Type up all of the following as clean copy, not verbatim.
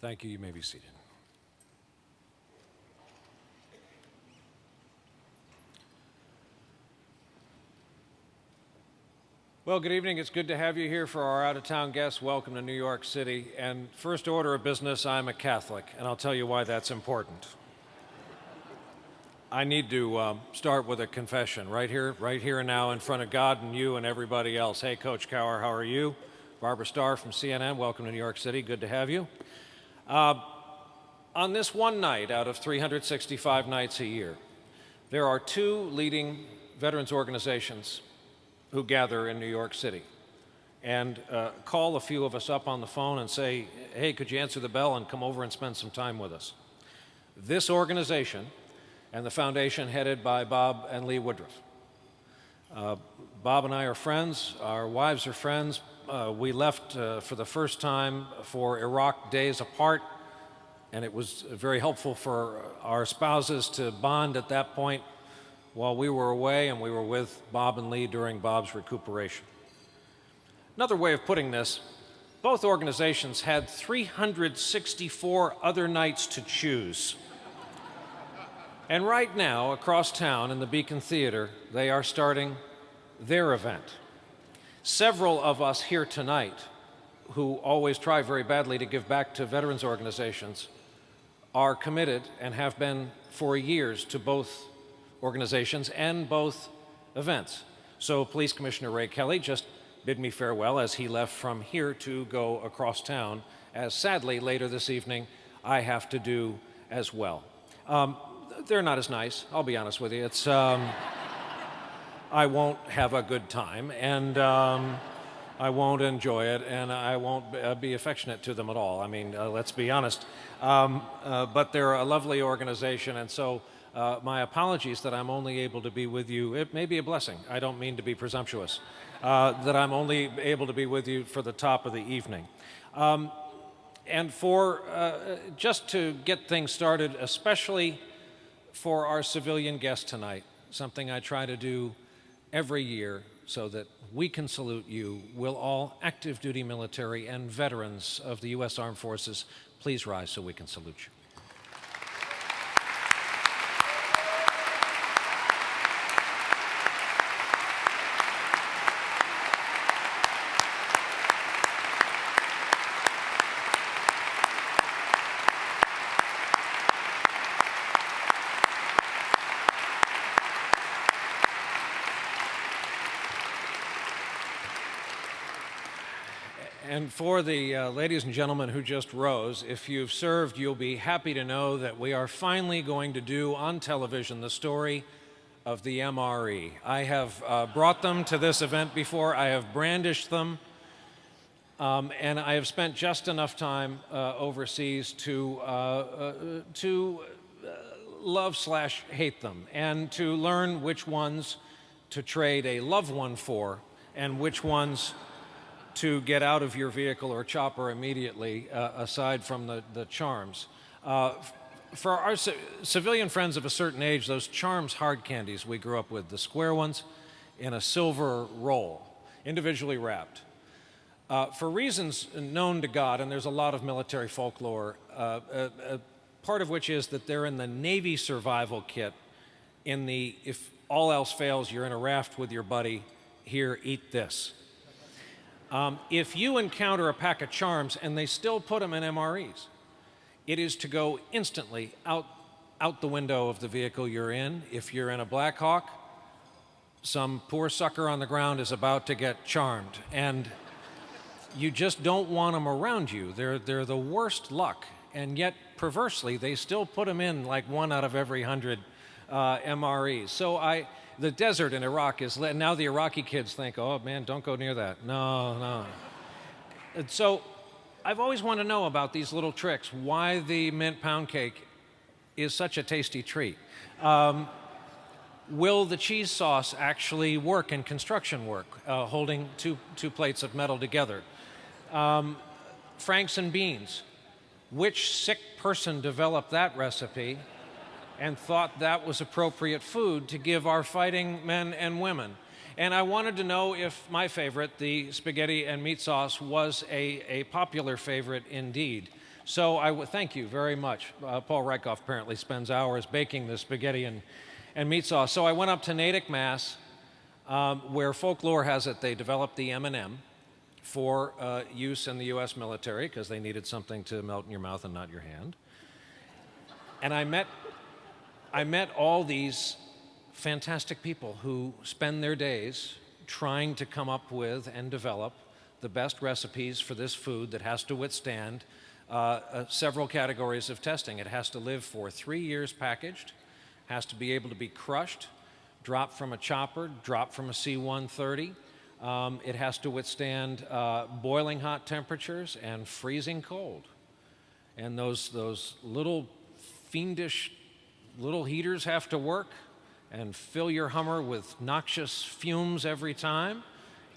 Thank you. You may be seated. Well, good evening. It's good to have you here for our out-of-town guests. Welcome to New York City. And first order of business, I'm a Catholic, and I'll tell you why that's important. I need to start with a confession right here and now in front of God and you and everybody else. Hey, Coach Cower, how are you? Barbara Starr from CNN, welcome to New York City. Good to have you. On this one night out of 365 nights a year, there are two leading veterans organizations who gather in New York City and call a few of us up on the phone and say, hey, could you answer the bell and come over and spend some time with us? This organization and the foundation headed by Bob and Lee Woodruff. Bob and I are friends, our wives are friends. We left for the first time for Iraq days apart, and it was very helpful for our spouses to bond at that point while we were away, and we were with Bob and Lee during Bob's recuperation. Another way of putting this, both organizations had 364 other nights to choose. And right now, across town in the Beacon Theater, they are starting their event. Several of us here tonight, who always try very badly to give back to veterans organizations, are committed and have been for years to both organizations and both events. So Police Commissioner Ray Kelly just bid me farewell as he left from here to go across town, as sadly later this evening I have to do as well. They're not as nice, I'll be honest with you. It's, I won't have a good time, and I won't enjoy it, and I won't be affectionate to them at all. I mean, let's be honest. But they're a lovely organization, and so my apologies that I'm only able to be with you. It may be a blessing. I don't mean to be presumptuous. That I'm only able to be with you for the top of the evening. And for just to get things started, especially for our civilian guests tonight, something I try to do every year so that we can salute you, will all active duty military and veterans of the U.S. Armed Forces please rise so we can salute you. And for the ladies and gentlemen who just rose, if you've served, you'll be happy to know that we are finally going to do on television the story of the MRE. I have brought them to this event before. I have brandished them, and I have spent just enough time overseas to love/hate them and to learn which ones to trade a loved one for and which ones to get out of your vehicle or chopper immediately, aside from the charms. For our civilian friends of a certain age, those charms hard candies we grew up with, the square ones in a silver roll, individually wrapped. For reasons known to God, and there's a lot of military folklore, part of which is that they're in the Navy survival kit, in the, if all else fails, you're in a raft with your buddy, here, eat this. If you encounter a pack of charms and they still put them in MREs, it is to go instantly out the window of the vehicle you're in. If you're in a Black Hawk, some poor sucker on the ground is about to get charmed, and you just don't want them around you. They're the worst luck, and yet perversely they still put them in like 1 out of every 100 MREs. So the desert in Iraq is, now the Iraqi kids think, oh man, don't go near that. No. And so I've always wanted to know about these little tricks, why the mint pound cake is such a tasty treat. Will the cheese sauce actually work in construction work, holding two plates of metal together? Franks and beans. Which sick person developed that recipe and thought that was appropriate food to give our fighting men and women? And I wanted to know if my favorite, the spaghetti and meat sauce, was a popular favorite indeed. So I would thank you very much. Paul Rykoff apparently spends hours baking the spaghetti and meat sauce. So I went up to Natick, Mass, where folklore has it they developed the M&M for use in the U.S. military because they needed something to melt in your mouth and not your hand. And I met all these fantastic people who spend their days trying to come up with and develop the best recipes for this food that has to withstand several categories of testing. It has to live for 3 years packaged, has to be able to be crushed, dropped from a chopper, dropped from a C-130. It has to withstand boiling hot temperatures and freezing cold. And those little fiendish little heaters have to work and fill your Hummer with noxious fumes every time.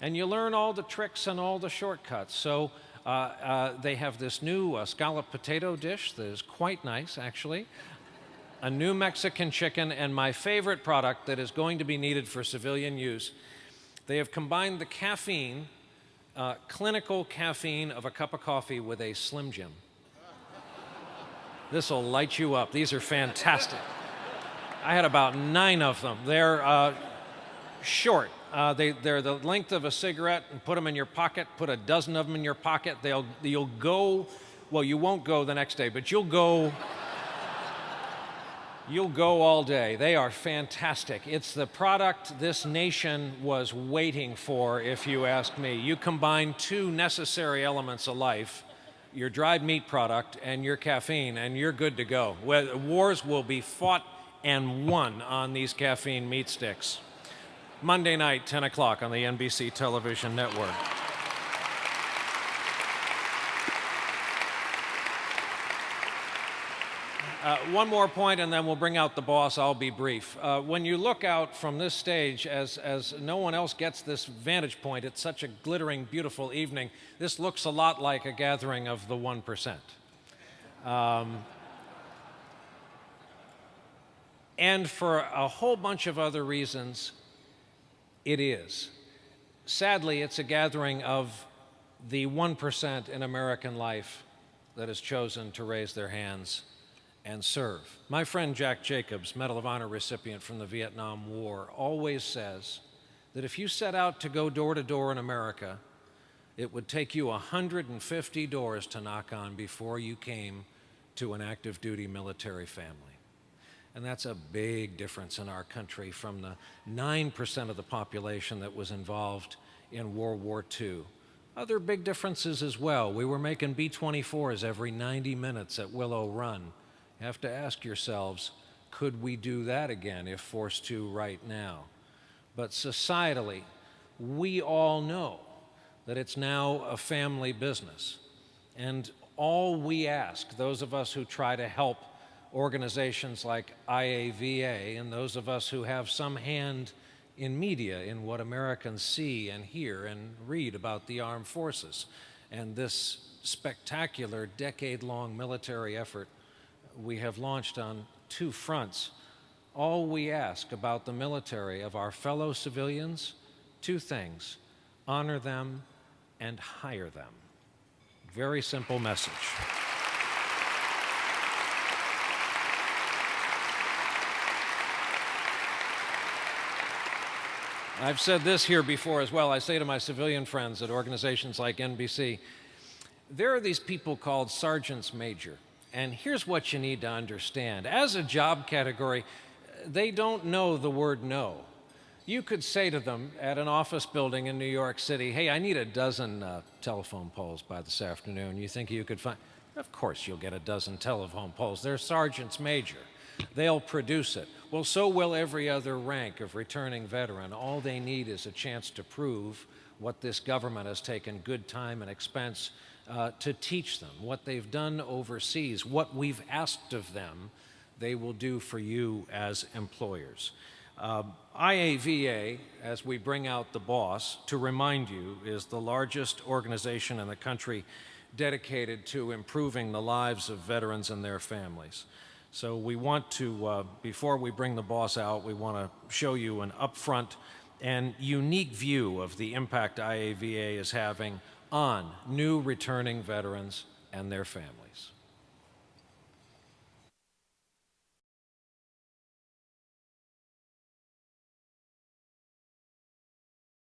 And you learn all the tricks and all the shortcuts. So they have this new scallop potato dish that is quite nice, actually. A new Mexican chicken, and my favorite product that is going to be needed for civilian use. They have combined the caffeine, clinical caffeine of a cup of coffee with a Slim Jim. This will light you up. These are fantastic. I had about 9 of them. They're short. They're the length of a cigarette, and put them in your pocket. Put a dozen of them in your pocket. You'll go, well, you won't go the next day, but you'll go all day. They are fantastic. It's the product this nation was waiting for, if you ask me. You combine 2 necessary elements of life, your dried meat product and your caffeine, and you're good to go. Wars will be fought and won on these caffeine meat sticks. Monday night, 10 o'clock on the NBC television network. One more point, and then we'll bring out the boss. I'll be brief. When you look out from this stage, as no one else gets this vantage point, it's such a glittering, beautiful evening. This looks a lot like a gathering of the 1%. And for a whole bunch of other reasons, it is. Sadly, it's a gathering of the 1% in American life that has chosen to raise their hands and serve. My friend Jack Jacobs, Medal of Honor recipient from the Vietnam War, always says that if you set out to go door to door in America, it would take you 150 doors to knock on before you came to an active duty military family. And that's a big difference in our country from the 9% of the population that was involved in World War II. Other big differences as well. We were making B-24s every 90 minutes at Willow Run. You have to ask yourselves, could we do that again if forced to right now? But societally, we all know that it's now a family business. And all we ask, those of us who try to help organizations like IAVA and those of us who have some hand in media, in what Americans see and hear and read about the armed forces and this spectacular decade-long military effort we have launched on 2 fronts. All we ask about the military of our fellow civilians, 2 things: honor them and hire them. Very simple message. I've said this here before as well. I say to my civilian friends at organizations like NBC, there are these people called sergeants major. And here's what you need to understand. As a job category, they don't know the word no. You could say to them at an office building in New York City, hey, I need a dozen telephone poles by this afternoon. You think you could find? Of course you'll get a dozen telephone poles. They're sergeants major. They'll produce it. Well, so will every other rank of returning veteran. All they need is a chance to prove what this government has taken good time and expense to teach them, what they've done overseas, what we've asked of them, they will do for you as employers. IAVA, as we bring out the boss, to remind you, is the largest organization in the country dedicated to improving the lives of veterans and their families. So we want to, before we bring the boss out, we want to show you an upfront and unique view of the impact IAVA is having on new returning veterans and their families.